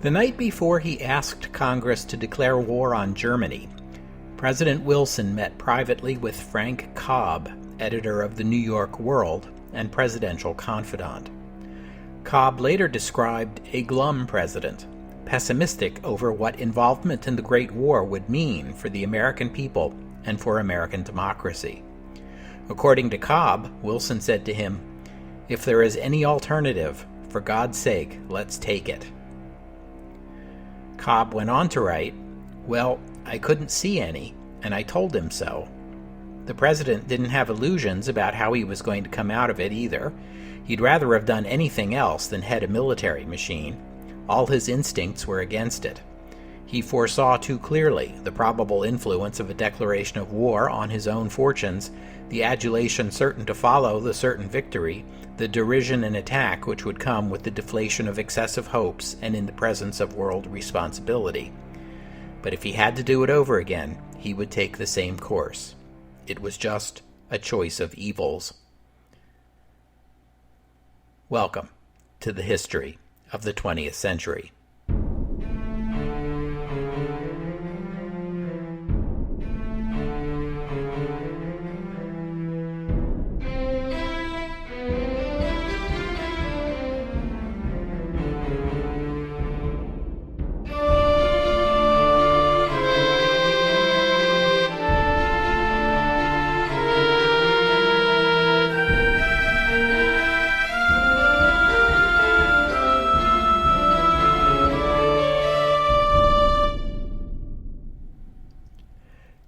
The night before he asked Congress to declare war on Germany, President Wilson met privately with Frank Cobb, editor of the New York World and presidential confidant. Cobb later described a glum president, pessimistic over what involvement in the Great War would mean for the American people and for American democracy. According to Cobb, Wilson said to him, "If there is any alternative, for God's sake, let's take it." Cobb went on to write, "Well, I couldn't see any, and I told him so." The president didn't have illusions about how he was going to come out of it either. He'd rather have done anything else than head a military machine. All his instincts were against it. He foresaw too clearly the probable influence of a declaration of war on his own fortunes, the adulation certain to follow the certain victory, the derision and attack which would come with the deflation of excessive hopes and in the presence of world responsibility. But if he had to do it over again, he would take the same course. It was just a choice of evils. Welcome to the history of the 20th century.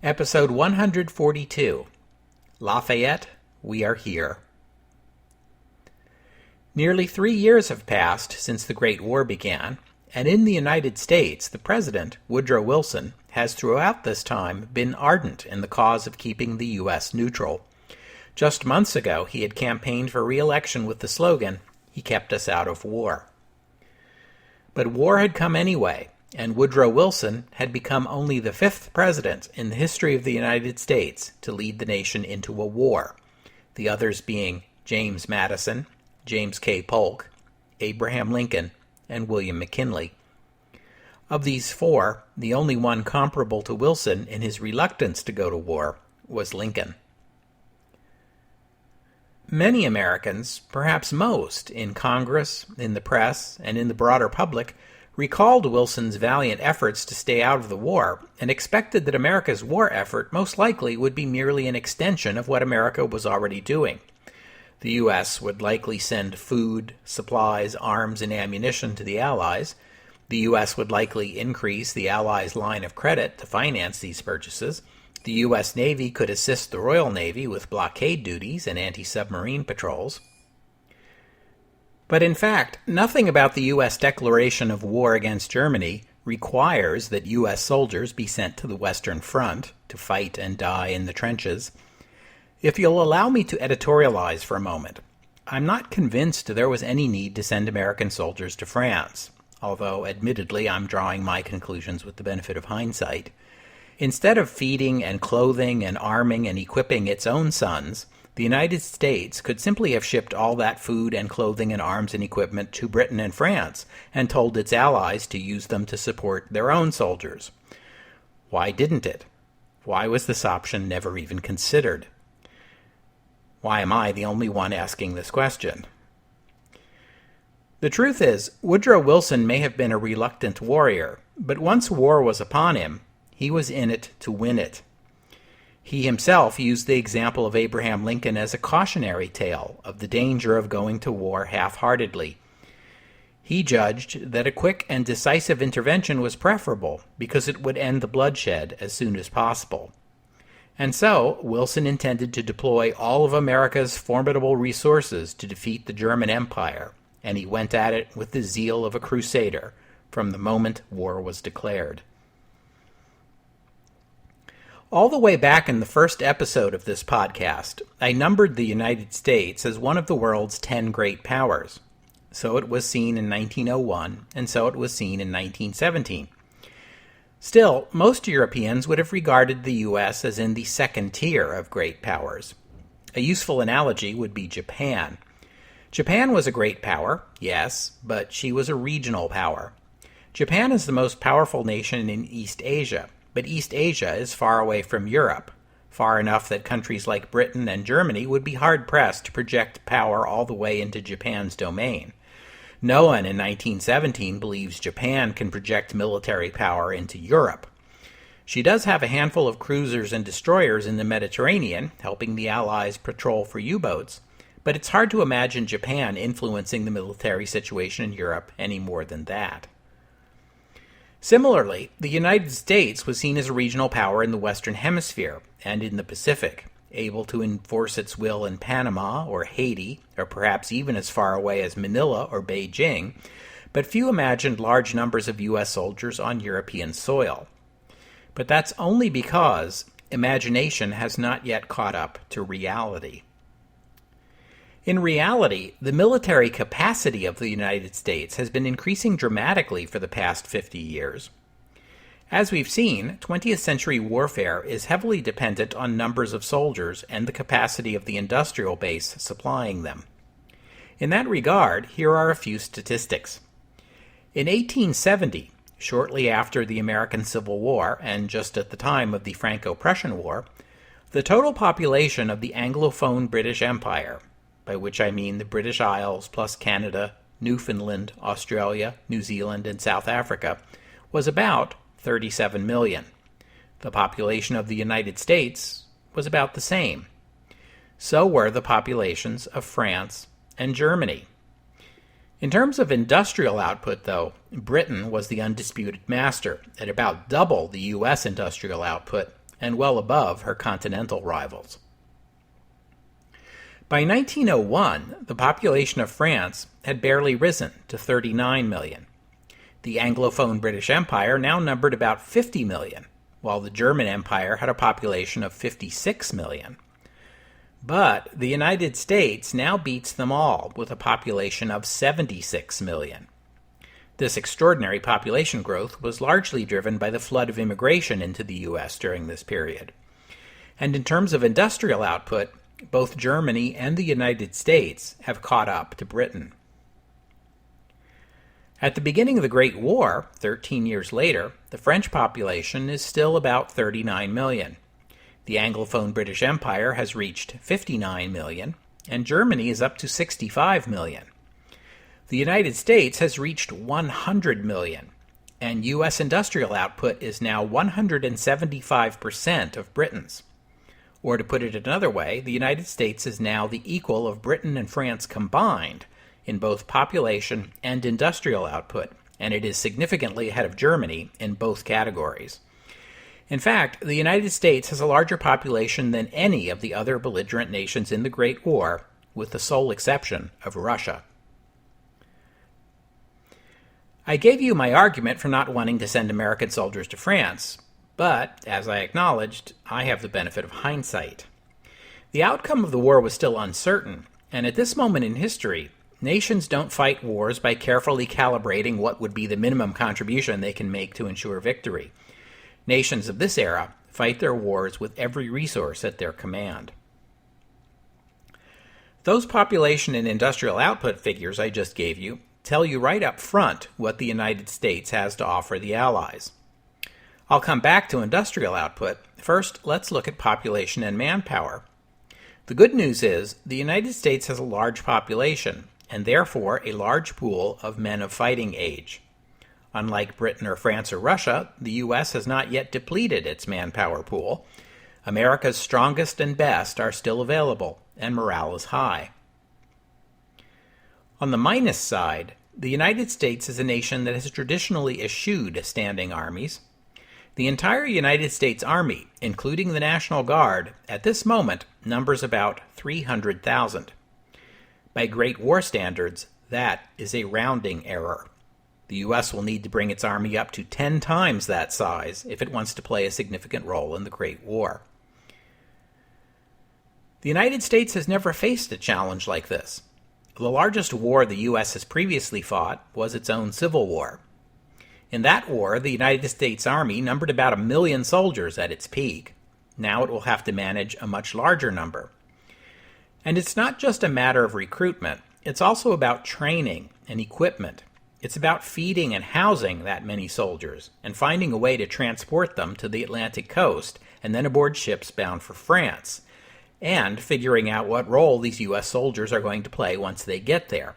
Episode 142, Lafayette, We Are Here. Nearly 3 years have passed since the Great War began, and in the United States, the President, Woodrow Wilson, has throughout this time been ardent in the cause of keeping the U.S. neutral. Just months ago, he had campaigned for re-election with the slogan, "He kept us out of war." But war had come anyway, and Woodrow Wilson had become only the 5th president in the history of the United States to lead the nation into a war, the others being James Madison, James K. Polk, Abraham Lincoln, and William McKinley. Of these 4, the only one comparable to Wilson in his reluctance to go to war was Lincoln. Many Americans, perhaps most, in Congress, in the press, and in the broader public, recalled Wilson's valiant efforts to stay out of the war and expected that America's war effort most likely would be merely an extension of what America was already doing. The U.S. would likely send food, supplies, arms, and ammunition to the Allies. The U.S. would likely increase the Allies' line of credit to finance these purchases. The U.S. Navy could assist the Royal Navy with blockade duties and anti-submarine patrols. But in fact, nothing about the U.S. declaration of war against Germany requires that U.S. soldiers be sent to the Western Front to fight and die in the trenches. If you'll allow me to editorialize for a moment, I'm not convinced there was any need to send American soldiers to France, although admittedly I'm drawing my conclusions with the benefit of hindsight. Instead of feeding and clothing and arming and equipping its own sons, the United States could simply have shipped all that food and clothing and arms and equipment to Britain and France and told its allies to use them to support their own soldiers. Why didn't it? Why was this option never even considered? Why am I the only one asking this question? The truth is, Woodrow Wilson may have been a reluctant warrior, but once war was upon him, he was in it to win it. He himself used the example of Abraham Lincoln as a cautionary tale of the danger of going to war half-heartedly. He judged that a quick and decisive intervention was preferable because it would end the bloodshed as soon as possible. And so, Wilson intended to deploy all of America's formidable resources to defeat the German Empire, and he went at it with the zeal of a crusader from the moment war was declared. All the way back in the first episode of this podcast, I numbered the United States as one of the world's 10 great powers. So it was seen in 1901, and so it was seen in 1917. Still, most Europeans would have regarded the U.S. as in the second tier of great powers. A useful analogy would be Japan. Japan was a great power, yes, but she was a regional power. Japan is the most powerful nation in East Asia, but East Asia is far away from Europe, far enough that countries like Britain and Germany would be hard-pressed to project power all the way into Japan's domain. No one in 1917 believes Japan can project military power into Europe. She does have a handful of cruisers and destroyers in the Mediterranean, helping the Allies patrol for U-boats, but it's hard to imagine Japan influencing the military situation in Europe any more than that. Similarly, the United States was seen as a regional power in the Western Hemisphere and in the Pacific, able to enforce its will in Panama or Haiti, or perhaps even as far away as Manila or Beijing, but few imagined large numbers of U.S. soldiers on European soil. But that's only because imagination has not yet caught up to reality. In reality, the military capacity of the United States has been increasing dramatically for the past 50 years. As we've seen, 20th century warfare is heavily dependent on numbers of soldiers and the capacity of the industrial base supplying them. In that regard, here are a few statistics. In 1870, shortly after the American Civil War and just at the time of the Franco-Prussian War, the total population of the Anglophone British Empire, by which I mean the British Isles plus Canada, Newfoundland, Australia, New Zealand, and South Africa, was about 37 million. The population of the United States was about the same. So were the populations of France and Germany. In terms of industrial output, though, Britain was the undisputed master, at about double the U.S. industrial output and well above her continental rivals. By 1901, the population of France had barely risen to 39 million. The Anglophone British Empire now numbered about 50 million, while the German Empire had a population of 56 million. But the United States now beats them all with a population of 76 million. This extraordinary population growth was largely driven by the flood of immigration into the U.S. during this period. And in terms of industrial output, both Germany and the United States have caught up to Britain. At the beginning of the Great War, 13 years later, the French population is still about 39 million. The Anglophone British Empire has reached 59 million, and Germany is up to 65 million. The United States has reached 100 million, and U.S. industrial output is now 175% of Britain's. Or to put it another way, the United States is now the equal of Britain and France combined in both population and industrial output, and it is significantly ahead of Germany in both categories. In fact, the United States has a larger population than any of the other belligerent nations in the Great War, with the sole exception of Russia. I gave you my argument for not wanting to send American soldiers to France, but, as I acknowledged, I have the benefit of hindsight. The outcome of the war was still uncertain, and at this moment in history, nations don't fight wars by carefully calibrating what would be the minimum contribution they can make to ensure victory. Nations of this era fight their wars with every resource at their command. Those population and industrial output figures I just gave you tell you right up front what the United States has to offer the Allies. I'll come back to industrial output. First, let's look at population and manpower. The good news is the United States has a large population, and therefore a large pool of men of fighting age. Unlike Britain or France or Russia, the U.S. has not yet depleted its manpower pool. America's strongest and best are still available, and morale is high. On the minus side, the United States is a nation that has traditionally eschewed standing armies. The entire United States Army, including the National Guard, at this moment numbers about 300,000. By Great War standards, that is a rounding error. The U.S. will need to bring its army up to 10 times that size if it wants to play a significant role in the Great War. The United States has never faced a challenge like this. The largest war the U.S. has previously fought was its own Civil War. In that war, the United States Army numbered about 1 million soldiers at its peak. Now it will have to manage a much larger number. And it's not just a matter of recruitment, it's also about training and equipment. It's about feeding and housing that many soldiers and finding a way to transport them to the Atlantic coast and then aboard ships bound for France, and figuring out what role these U.S. soldiers are going to play once they get there.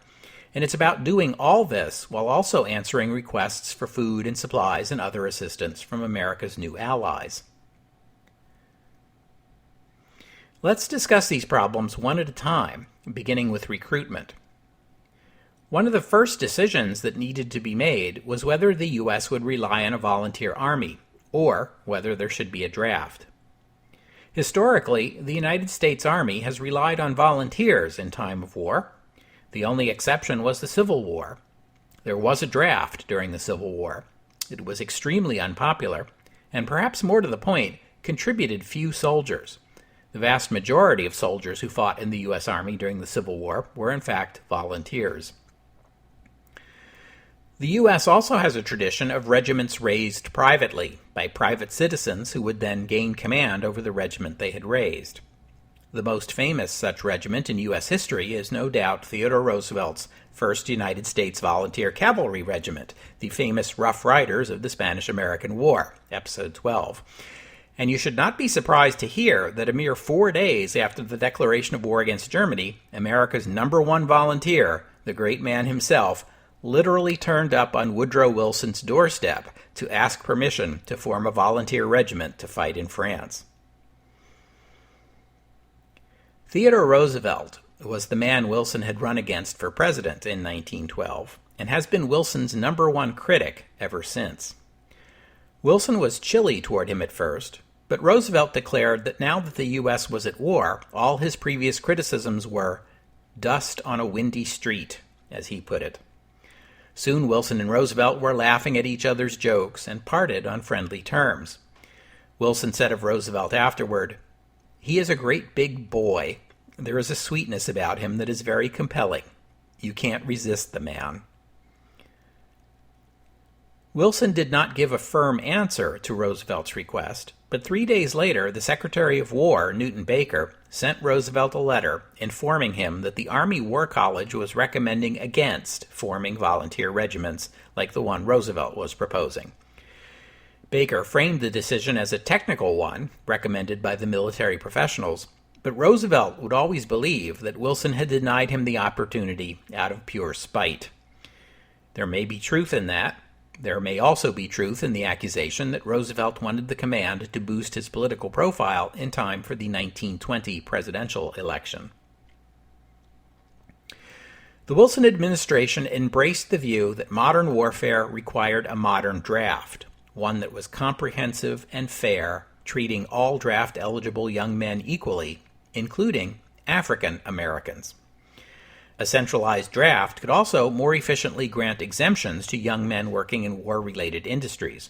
And it's about doing all this while also answering requests for food and supplies and other assistance from America's new allies. Let's discuss these problems one at a time, beginning with recruitment. One of the first decisions that needed to be made was whether the U.S. would rely on a volunteer army, or whether there should be a draft. Historically, the United States Army has relied on volunteers in time of war. The only exception was the Civil War. There was a draft during the Civil War. It was extremely unpopular, and perhaps more to the point, contributed few soldiers. The vast majority of soldiers who fought in the U.S. Army during the Civil War were in fact volunteers. The U.S. also has a tradition of regiments raised privately by private citizens who would then gain command over the regiment they had raised. The most famous such regiment in U.S. history is no doubt Theodore Roosevelt's 1st United States Volunteer Cavalry Regiment, the famous Rough Riders of the Spanish-American War, Episode 12. And you should not be surprised to hear that a mere 4 days after the declaration of war against Germany, America's #1 volunteer, the great man himself, literally turned up on Woodrow Wilson's doorstep to ask permission to form a volunteer regiment to fight in France. Theodore Roosevelt was the man Wilson had run against for president in 1912, and has been Wilson's #1 critic ever since. Wilson was chilly toward him at first, but Roosevelt declared that now that the U.S. was at war, all his previous criticisms were dust on a windy street, as he put it. Soon Wilson and Roosevelt were laughing at each other's jokes and parted on friendly terms. Wilson said of Roosevelt afterward, "He is a great big boy. There is a sweetness about him that is very compelling. You can't resist the man." Wilson did not give a firm answer to Roosevelt's request, but 3 days later, the Secretary of War, Newton Baker, sent Roosevelt a letter informing him that the Army War College was recommending against forming volunteer regiments like the one Roosevelt was proposing. Baker framed the decision as a technical one, recommended by the military professionals, but Roosevelt would always believe that Wilson had denied him the opportunity out of pure spite. There may be truth in that. There may also be truth in the accusation that Roosevelt wanted the command to boost his political profile in time for the 1920 presidential election. The Wilson administration embraced the view that modern warfare required a modern draft, one that was comprehensive and fair, treating all draft-eligible young men equally, including African Americans. A centralized draft could also more efficiently grant exemptions to young men working in war-related industries.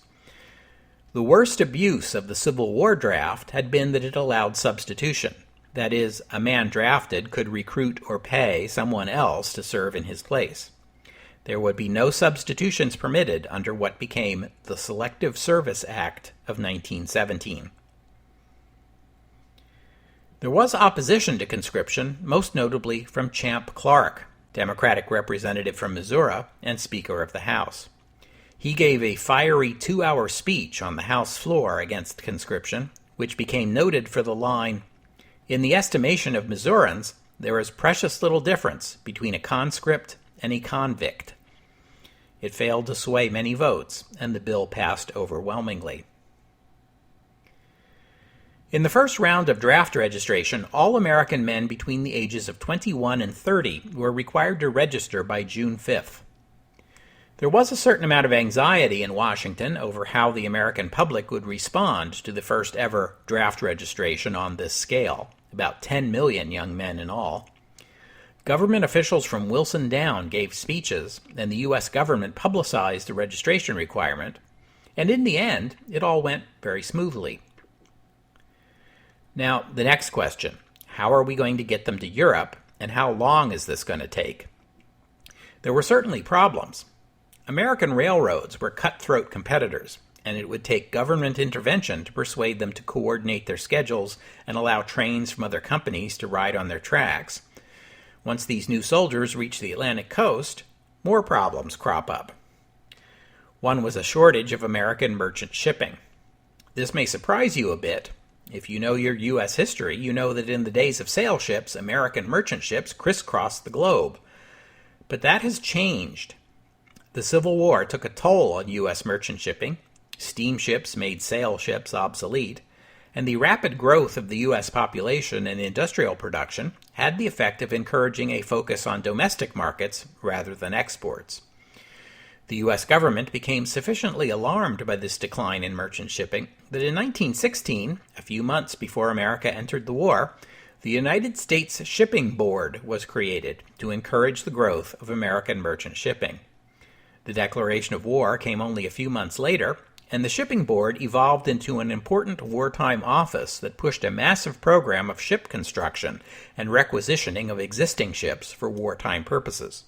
The worst abuse of the Civil War draft had been that it allowed substitution. That is, a man drafted could recruit or pay someone else to serve in his place. There would be no substitutions permitted under what became the Selective Service Act of 1917. There was opposition to conscription, most notably from Champ Clark, Democratic representative from Missouri and Speaker of the House. He gave a fiery 2-hour speech on the House floor against conscription, which became noted for the line, "In the estimation of Missourians, there is precious little difference between a conscript and a convict." It failed to sway many votes, and the bill passed overwhelmingly. In the first round of draft registration, all American men between the ages of 21 and 30 were required to register by June 5th. There was a certain amount of anxiety in Washington over how the American public would respond to the first ever draft registration on this scale, about 10 million young men in all. Government officials from Wilson down gave speeches, and the U.S. government publicized the registration requirement, and in the end, it all went very smoothly. Now, the next question, how are we going to get them to Europe, and how long is this going to take? There were certainly problems. American railroads were cutthroat competitors, and it would take government intervention to persuade them to coordinate their schedules and allow trains from other companies to ride on their tracks. Once these new soldiers reached the Atlantic coast, more problems crop up. One was a shortage of American merchant shipping. This may surprise you a bit. If you know your U.S. history, you know that in the days of sail ships, American merchant ships crisscrossed the globe. But that has changed. The Civil War took a toll on U.S. merchant shipping. Steamships made sail ships obsolete. And the rapid growth of the U.S. population and industrial production had the effect of encouraging a focus on domestic markets rather than exports. The U.S. government became sufficiently alarmed by this decline in merchant shipping that in 1916, a few months before America entered the war, the United States Shipping Board was created to encourage the growth of American merchant shipping. The declaration of war came only a few months later, and the Shipping Board evolved into an important wartime office that pushed a massive program of ship construction and requisitioning of existing ships for wartime purposes.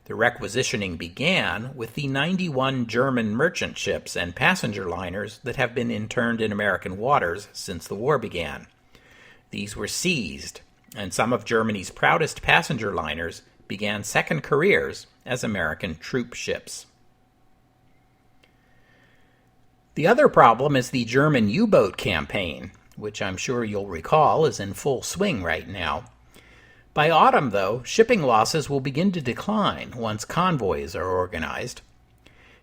The requisitioning began with the 91 German merchant ships and passenger liners that have been interned in American waters since the war began. These were seized, and some of Germany's proudest passenger liners began second careers as American troop ships. The other problem is the German U-boat campaign, which I'm sure you'll recall is in full swing right now. By autumn, though, shipping losses will begin to decline once convoys are organized.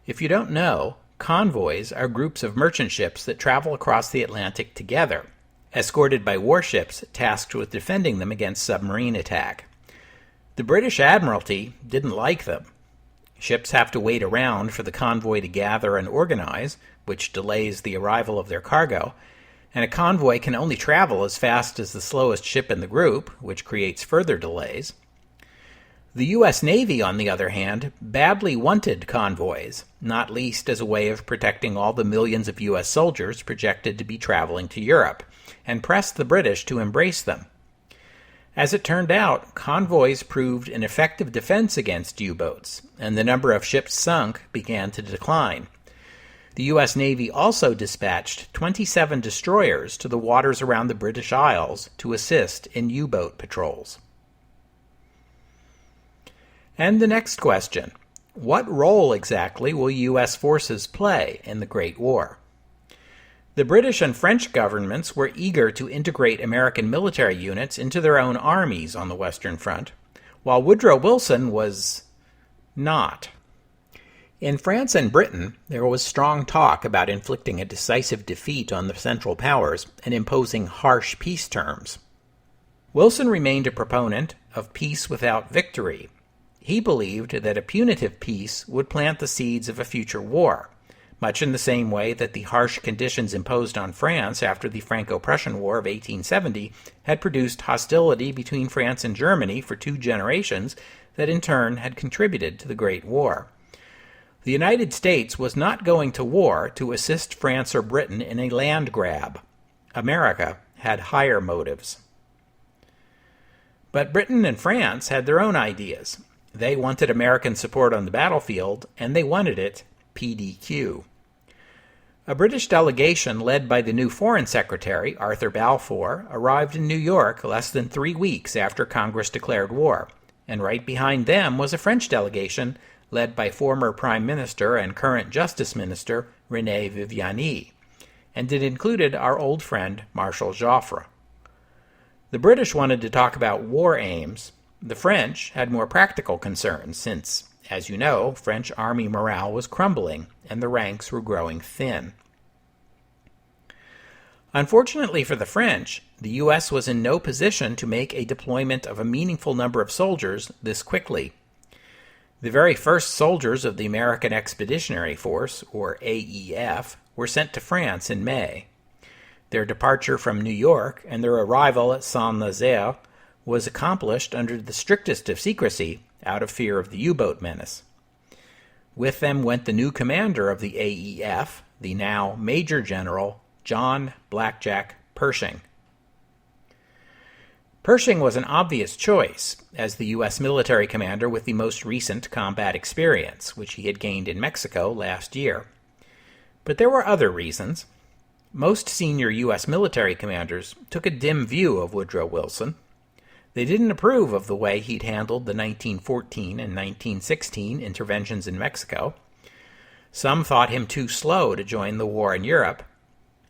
If you don't know, convoys are groups of merchant ships that travel across the Atlantic together, escorted by warships tasked with defending them against submarine attack. The British Admiralty didn't like them. Ships have to wait around for the convoy to gather and organize, which delays the arrival of their cargo, and a convoy can only travel as fast as the slowest ship in the group, which creates further delays. The U.S. Navy, on the other hand, badly wanted convoys, not least as a way of protecting all the millions of U.S. soldiers projected to be traveling to Europe, and pressed the British to embrace them. As it turned out, convoys proved an effective defense against U-boats, and the number of ships sunk began to decline. The U.S. Navy also dispatched 27 destroyers to the waters around the British Isles to assist in U-boat patrols. And the next question: what role exactly will U.S. forces play in the Great War? The British and French governments were eager to integrate American military units into their own armies on the Western Front, while Woodrow Wilson was not. In France and Britain, there was strong talk about inflicting a decisive defeat on the Central Powers and imposing harsh peace terms. Wilson remained a proponent of peace without victory. He believed that a punitive peace would plant the seeds of a future war, much in the same way that the harsh conditions imposed on France after the Franco-Prussian War of 1870 had produced hostility between France and Germany for 2 generations that in turn had contributed to the Great War. The United States was not going to war to assist France or Britain in a land grab. America had higher motives. But Britain and France had their own ideas. They wanted American support on the battlefield, and they wanted it PDQ. A British delegation led by the new Foreign Secretary, Arthur Balfour, arrived in New York less than 3 weeks after Congress declared war, and right behind them was a French delegation led by former Prime Minister and current Justice Minister René Viviani, and it included our old friend Marshal Joffre. The British wanted to talk about war aims. The French had more practical concerns since, as you know, French army morale was crumbling and the ranks were growing thin. Unfortunately for the French, the U.S. was in no position to make a deployment of a meaningful number of soldiers this quickly. The very first soldiers of the American Expeditionary Force, or AEF, were sent to France in May. Their departure from New York and their arrival at Saint-Nazaire was accomplished under the strictest of secrecy out of fear of the U-boat menace. With them went the new commander of the AEF, the now Major General John Blackjack Pershing. Pershing was an obvious choice as the U.S. military commander with the most recent combat experience, which he had gained in Mexico last year. But there were other reasons. Most senior U.S. military commanders took a dim view of Woodrow Wilson. They didn't approve of the way he'd handled the 1914 and 1916 interventions in Mexico. Some thought him too slow to join the war in Europe.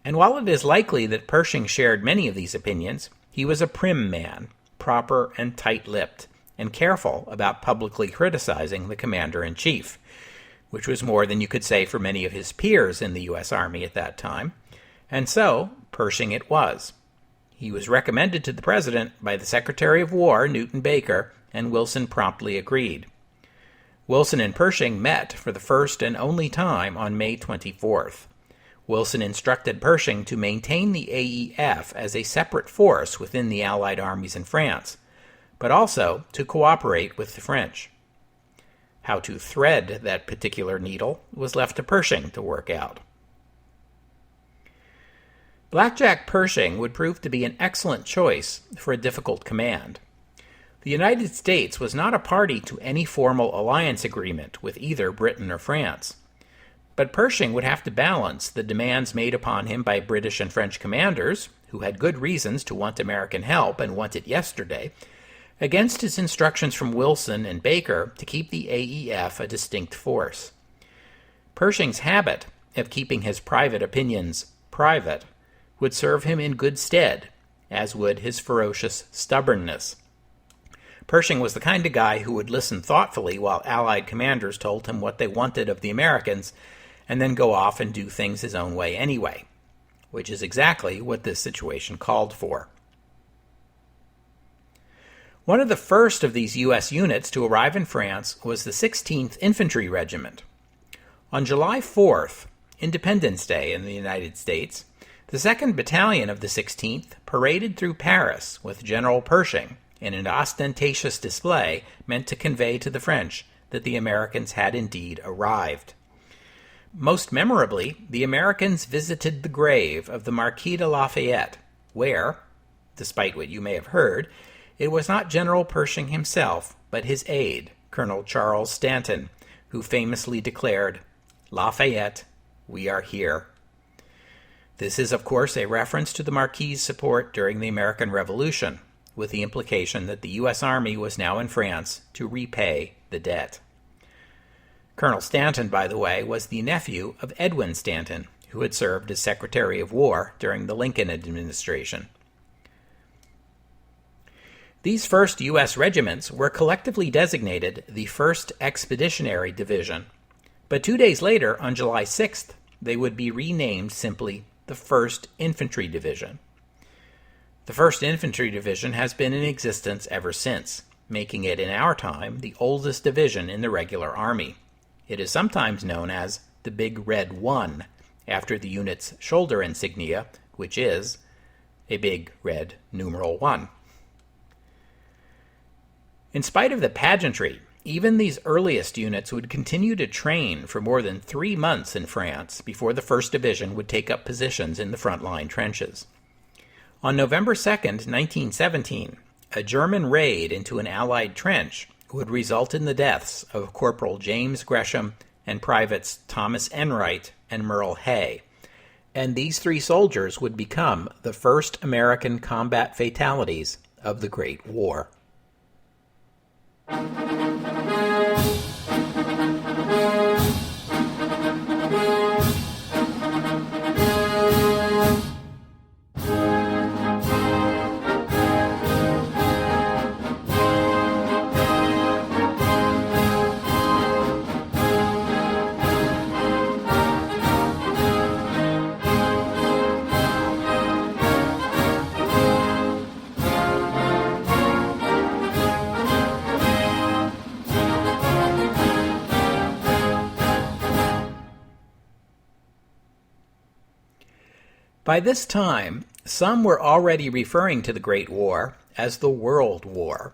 And while it is likely that Pershing shared many of these opinions, he was a prim man, proper and tight-lipped, and careful about publicly criticizing the commander-in-chief, which was more than you could say for many of his peers in the U.S. Army at that time. And so, Pershing it was. He was recommended to the president by the Secretary of War, Newton Baker, and Wilson promptly agreed. Wilson and Pershing met for the first and only time on May 24th. Wilson instructed Pershing to maintain the AEF as a separate force within the Allied armies in France, but also to cooperate with the French. How to thread that particular needle was left to Pershing to work out. Blackjack Pershing would prove to be an excellent choice for a difficult command. The United States was not a party to any formal alliance agreement with either Britain or France. But Pershing would have to balance the demands made upon him by British and French commanders, who had good reasons to want American help and want it yesterday, against his instructions from Wilson and Baker to keep the AEF a distinct force. Pershing's habit of keeping his private opinions private would serve him in good stead, as would his ferocious stubbornness. Pershing was the kind of guy who would listen thoughtfully while Allied commanders told him what they wanted of the Americans, and then go off and do things his own way anyway, which is exactly what this situation called for. One of the first of these U.S. units to arrive in France was the 16th Infantry Regiment. On July 4th, Independence Day in the United States, the 2nd Battalion of the 16th paraded through Paris with General Pershing in an ostentatious display meant to convey to the French that the Americans had indeed arrived. Most memorably, the Americans visited the grave of the Marquis de Lafayette, where, despite what you may have heard, it was not General Pershing himself, but his aide, Colonel Charles Stanton, who famously declared, "Lafayette, we are here." This is, of course, a reference to the Marquis's support during the American Revolution, with the implication that the U.S. Army was now in France to repay the debt. Colonel Stanton, by the way, was the nephew of Edwin Stanton, who had served as Secretary of War during the Lincoln administration. These first U.S. regiments were collectively designated the 1st Expeditionary Division, but 2 days later, on July 6th, they would be renamed simply the 1st Infantry Division. The 1st Infantry Division has been in existence ever since, making it in our time the oldest division in the regular Army. It is sometimes known as the Big Red One, after the unit's shoulder insignia, which is a big red numeral 1. In spite of the pageantry, even these earliest units would continue to train for more than 3 months in France before the 1st Division would take up positions in the front-line trenches. On November 2nd, 1917, a German raid into an Allied trench would result in the deaths of Corporal James Gresham and Privates Thomas Enright and Merle Hay, and these 3 soldiers would become the first American combat fatalities of the Great War. By this time, some were already referring to the Great War as the World War.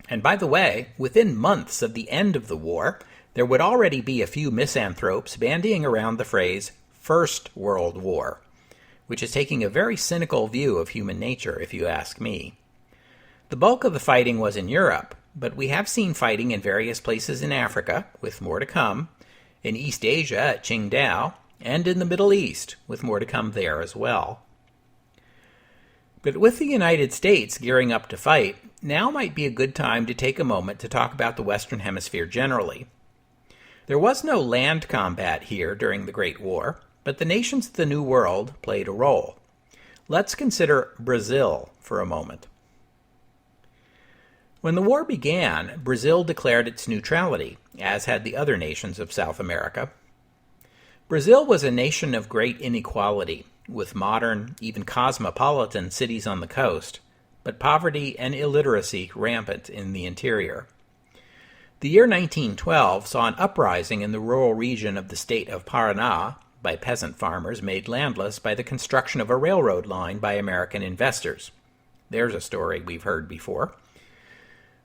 And by the way, within months of the end of the war, there would already be a few misanthropes bandying around the phrase First World War, which is taking a very cynical view of human nature, if you ask me. The bulk of the fighting was in Europe, but we have seen fighting in various places in Africa, with more to come, in East Asia at Qingdao, and in the Middle East, with more to come there as well. But with the United States gearing up to fight, now might be a good time to take a moment to talk about the Western Hemisphere generally. There was no land combat here during the Great War, but the nations of the New World played a role. Let's consider Brazil for a moment. When the war began, Brazil declared its neutrality, as had the other nations of South America. Brazil was a nation of great inequality, with modern, even cosmopolitan cities on the coast, but poverty and illiteracy rampant in the interior. The year 1912 saw an uprising in the rural region of the state of Paraná by peasant farmers made landless by the construction of a railroad line by American investors. There's a story we've heard before.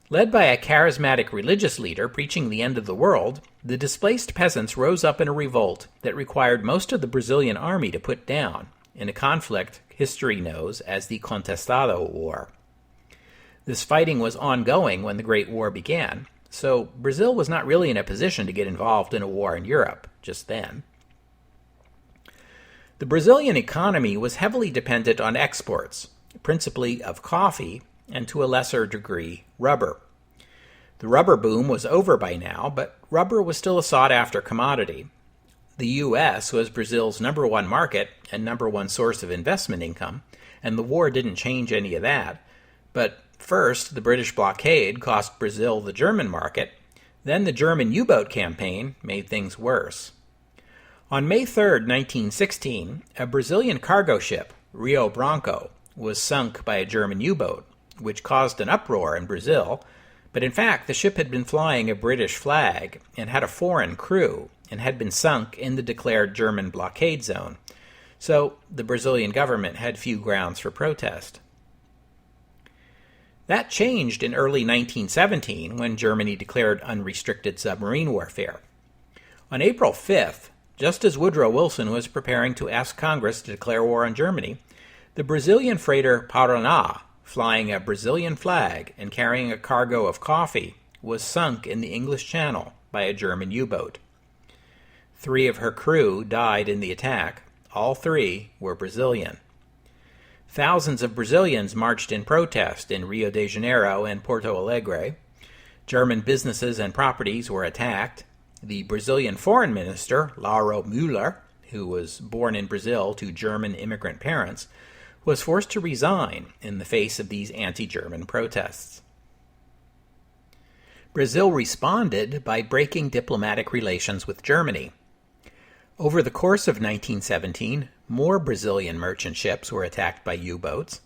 Led by a charismatic religious leader preaching the end of the world, the displaced peasants rose up in a revolt that required most of the Brazilian army to put down, in a conflict history knows as the Contestado War. This fighting was ongoing when the Great War began, so Brazil was not really in a position to get involved in a war in Europe just then. The Brazilian economy was heavily dependent on exports, principally of coffee, and to a lesser degree, rubber. The rubber boom was over by now, but rubber was still a sought-after commodity. The U.S. was Brazil's number one market and number one source of investment income, and the war didn't change any of that. But first, the British blockade cost Brazil the German market, then the German U-boat campaign made things worse. On May 3, 1916, a Brazilian cargo ship, Rio Branco, was sunk by a German U-boat, which caused an uproar in Brazil, but in fact the ship had been flying a British flag and had a foreign crew and had been sunk in the declared German blockade zone, so the Brazilian government had few grounds for protest. That changed in early 1917 when Germany declared unrestricted submarine warfare. On April 5th, just as Woodrow Wilson was preparing to ask Congress to declare war on Germany, the Brazilian freighter Paraná, flying a Brazilian flag and carrying a cargo of coffee, was sunk in the English Channel by a German U-boat. 3 of her crew died in the attack. All 3 were Brazilian. Thousands of Brazilians marched in protest in Rio de Janeiro and Porto Alegre. German businesses and properties were attacked. The Brazilian foreign minister, Lauro Müller, who was born in Brazil to German immigrant parents, was forced to resign in the face of these anti-German protests. Brazil responded by breaking diplomatic relations with Germany. Over the course of 1917, more Brazilian merchant ships were attacked by U-boats.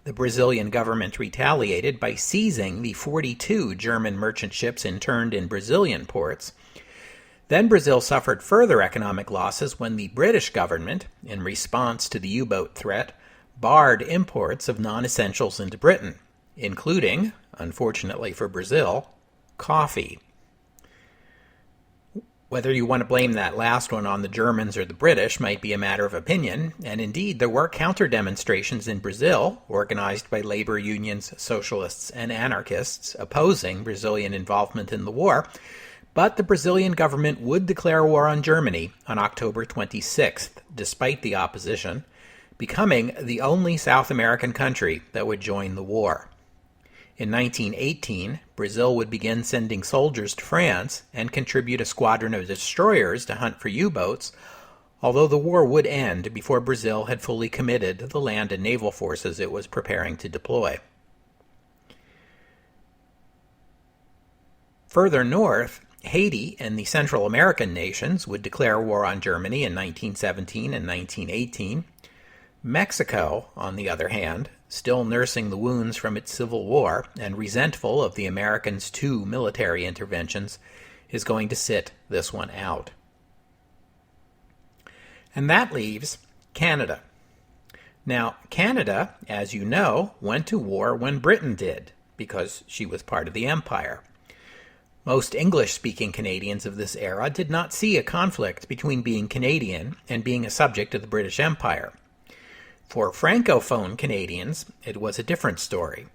The Brazilian government retaliated by seizing the 42 German merchant ships interned in Brazilian ports. Then Brazil suffered further economic losses when the British government, in response to the U-boat threat, barred imports of non-essentials into Britain, including, unfortunately for Brazil, coffee. Whether you want to blame that last one on the Germans or the British might be a matter of opinion, and indeed there were counter-demonstrations in Brazil, organized by labor unions, socialists, and anarchists, opposing Brazilian involvement in the war, but the Brazilian government would declare war on Germany on October 26th, despite the opposition, becoming the only South American country that would join the war. In 1918, Brazil would begin sending soldiers to France and contribute a squadron of destroyers to hunt for U-boats, although the war would end before Brazil had fully committed the land and naval forces it was preparing to deploy. Further north, Haiti and the Central American nations would declare war on Germany in 1917 and 1918. Mexico, on the other hand, still nursing the wounds from its civil war and resentful of the Americans' 2 military interventions, is going to sit this one out. And that leaves Canada. Now, Canada, as you know, went to war when Britain did, because she was part of the Empire. Most English-speaking Canadians of this era did not see a conflict between being Canadian and being a subject of the British Empire. For Francophone Canadians, it was a different story.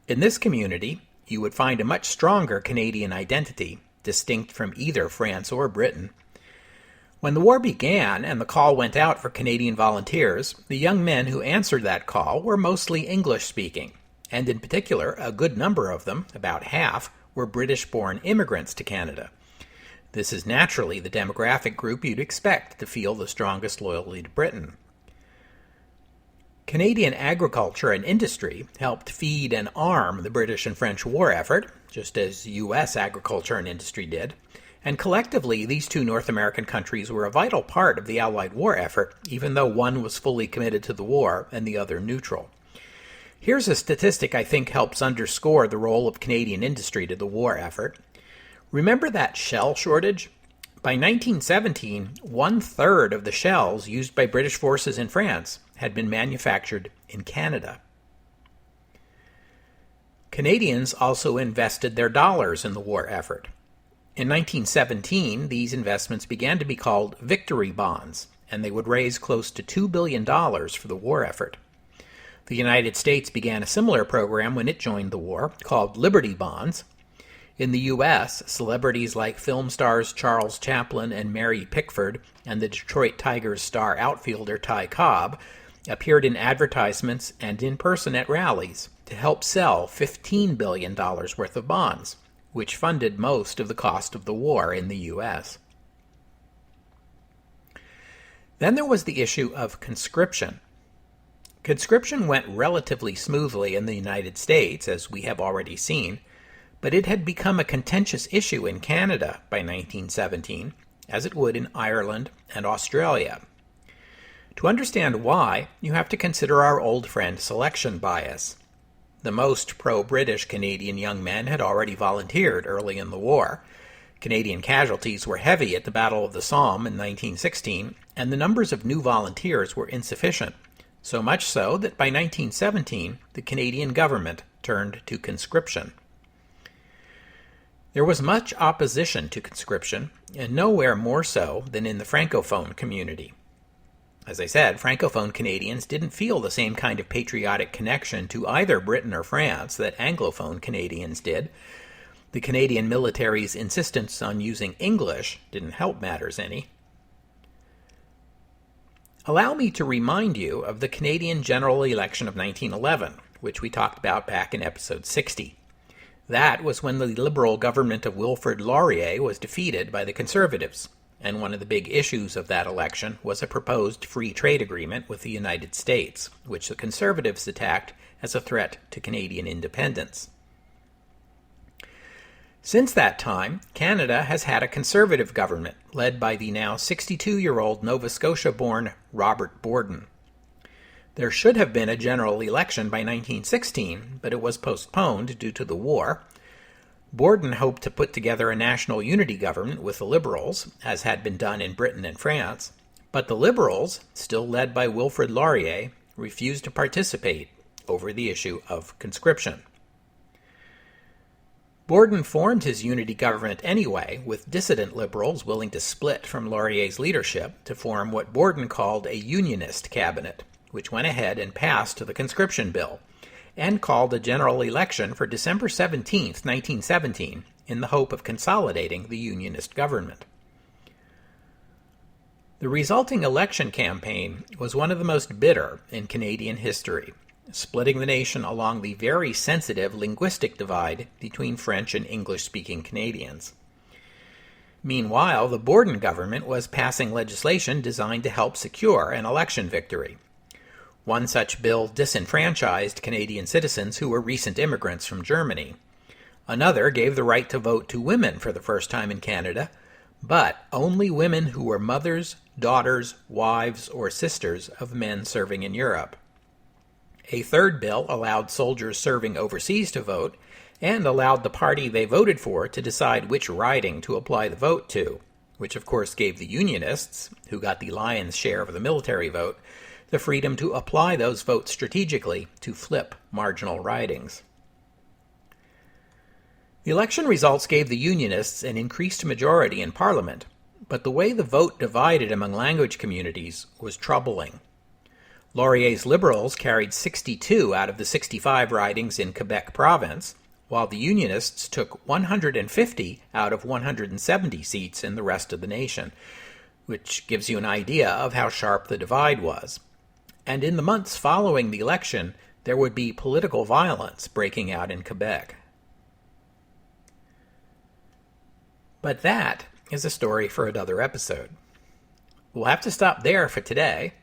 In this community, you would find a much stronger Canadian identity, distinct from either France or Britain. When the war began and the call went out for Canadian volunteers, the young men who answered that call were mostly English-speaking, and in particular, a good number of them, about half, were British-born immigrants to Canada. This is naturally the demographic group you'd expect to feel the strongest loyalty to Britain. Canadian agriculture and industry helped feed and arm the British and French war effort, just as U.S. agriculture and industry did, and collectively these two North American countries were a vital part of the Allied war effort, even though one was fully committed to the war and the other neutral. Here's a statistic I think helps underscore the role of Canadian industry to the war effort. Remember that shell shortage? By 1917, 1/3 of the shells used by British forces in France had been manufactured in Canada. Canadians also invested their dollars in the war effort. In 1917, these investments began to be called victory bonds, and they would raise close to $2 billion for the war effort. The United States began a similar program when it joined the war, called Liberty Bonds. In the U.S., celebrities like film stars Charles Chaplin and Mary Pickford and the Detroit Tigers star outfielder Ty Cobb appeared in advertisements and in person at rallies to help sell $15 billion worth of bonds, which funded most of the cost of the war in the U.S. Then there was the issue of conscription. Conscription went relatively smoothly in the United States, as we have already seen, but it had become a contentious issue in Canada by 1917, as it would in Ireland and Australia. To understand why, you have to consider our old friend selection bias. The most pro-British Canadian young men had already volunteered early in the war. Canadian casualties were heavy at the Battle of the Somme in 1916, and the numbers of new volunteers were insufficient, so much so that by 1917 the Canadian government turned to conscription. There was much opposition to conscription, and nowhere more so than in the Francophone community. As I said, Francophone Canadians didn't feel the same kind of patriotic connection to either Britain or France that Anglophone Canadians did. The Canadian military's insistence on using English didn't help matters any. Allow me to remind you of the Canadian general election of 1911, which we talked about back in episode 60. That was when the Liberal government of Wilfrid Laurier was defeated by the Conservatives, and one of the big issues of that election was a proposed free trade agreement with the United States, which the Conservatives attacked as a threat to Canadian independence. Since that time, Canada has had a Conservative government led by the now 62-year-old Nova Scotia-born Robert Borden. There should have been a general election by 1916, but it was postponed due to the war. Borden hoped to put together a national unity government with the Liberals, as had been done in Britain and France, but the Liberals, still led by Wilfrid Laurier, refused to participate over the issue of conscription. Borden formed his unity government anyway, with dissident Liberals willing to split from Laurier's leadership to form what Borden called a Unionist cabinet, which went ahead and passed the conscription bill, and called a general election for December 17, 1917, in the hope of consolidating the Unionist government. The resulting election campaign was one of the most bitter in Canadian history, splitting the nation along the very sensitive linguistic divide between French and English-speaking Canadians. Meanwhile, the Borden government was passing legislation designed to help secure an election victory. One such bill disenfranchised Canadian citizens who were recent immigrants from Germany. Another gave the right to vote to women for the first time in Canada, but only women who were mothers, daughters, wives, or sisters of men serving in Europe. A third bill allowed soldiers serving overseas to vote, and allowed the party they voted for to decide which riding to apply the vote to, which of course gave the Unionists, who got the lion's share of the military vote, the freedom to apply those votes strategically to flip marginal ridings. The election results gave the Unionists an increased majority in Parliament, but the way the vote divided among language communities was troubling. Laurier's Liberals carried 62 out of the 65 ridings in Quebec province, while the Unionists took 150 out of 170 seats in the rest of the nation. which gives you an idea of how sharp the divide was. And in the months following the election, there would be political violence breaking out in Quebec. But that is a story for another episode. We'll have to stop there for today.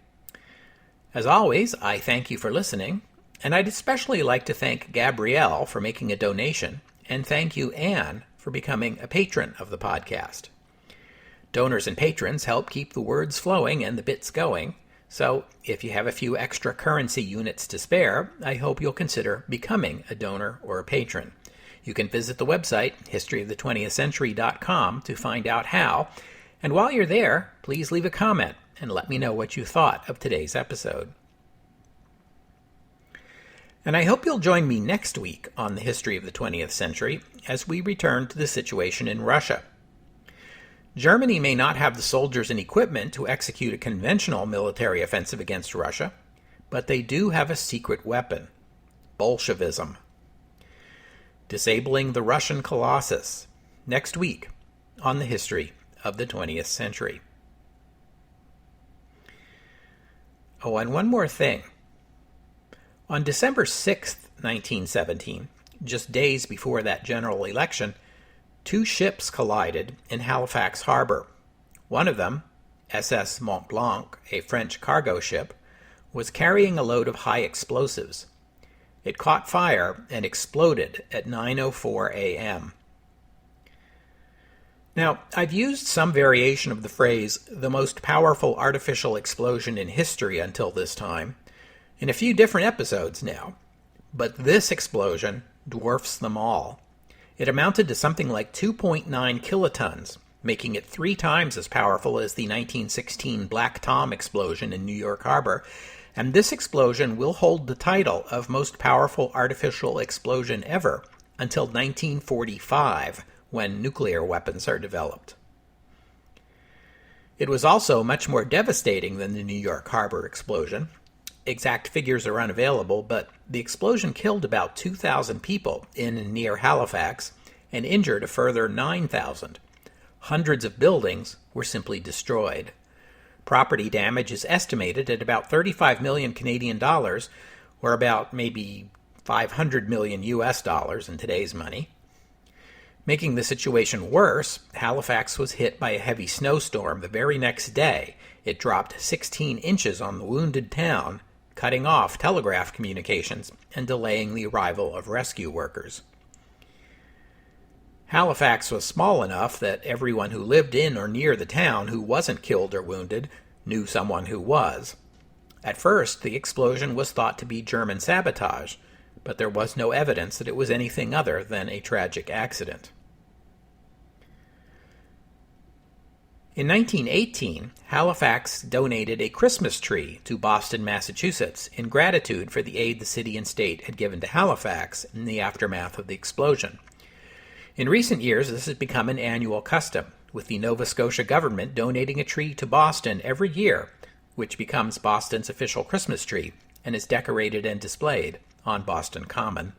As always, I thank you for listening, and I'd especially like to thank Gabrielle for making a donation, and thank you, Anne, for becoming a patron of the podcast. Donors and patrons help keep the words flowing and the bits going, so if you have a few extra currency units to spare, I hope you'll consider becoming a donor or a patron. You can visit the website, historyofthe20thcentury.com, to find out how, and while you're there, please leave a comment and let me know what you thought of today's episode. And I hope you'll join me next week on the History of the 20th Century as we return to the situation in Russia. Germany may not have the soldiers and equipment to execute a conventional military offensive against Russia, but they do have a secret weapon: Bolshevism. Disabling the Russian Colossus, next week on the History of the 20th Century. Oh, and one more thing. On December 6th, 1917, just days before that general election, two ships collided in Halifax Harbor. One of them, SS Mont Blanc, a French cargo ship, was carrying a load of high explosives. It caught fire and exploded at 9:04 a.m. Now, I've used some variation of the phrase, the most powerful artificial explosion in history until this time, in a few different episodes now, but this explosion dwarfs them all. It amounted to something like 2.9 kilotons, making it 3 times as powerful as the 1916 Black Tom explosion in New York Harbor, and this explosion will hold the title of most powerful artificial explosion ever until 1945, when nuclear weapons are developed. It was also much more devastating than the New York Harbor explosion. Exact figures are unavailable, but the explosion killed about 2,000 people in and near Halifax and injured a further 9,000. Hundreds of buildings were simply destroyed. Property damage is estimated at about 35 million Canadian dollars, or about maybe 500 million US dollars in today's money. Making the situation worse, Halifax was hit by a heavy snowstorm the very next day. It dropped 16 inches on the wounded town, cutting off telegraph communications and delaying the arrival of rescue workers. Halifax was small enough that everyone who lived in or near the town who wasn't killed or wounded knew someone who was. At first, the explosion was thought to be German sabotage, but there was no evidence that it was anything other than a tragic accident. In 1918, Halifax donated a Christmas tree to Boston, Massachusetts, in gratitude for the aid the city and state had given to Halifax in the aftermath of the explosion. In recent years, this has become an annual custom, with the Nova Scotia government donating a tree to Boston every year, which becomes Boston's official Christmas tree and is decorated and displayed on Boston Common.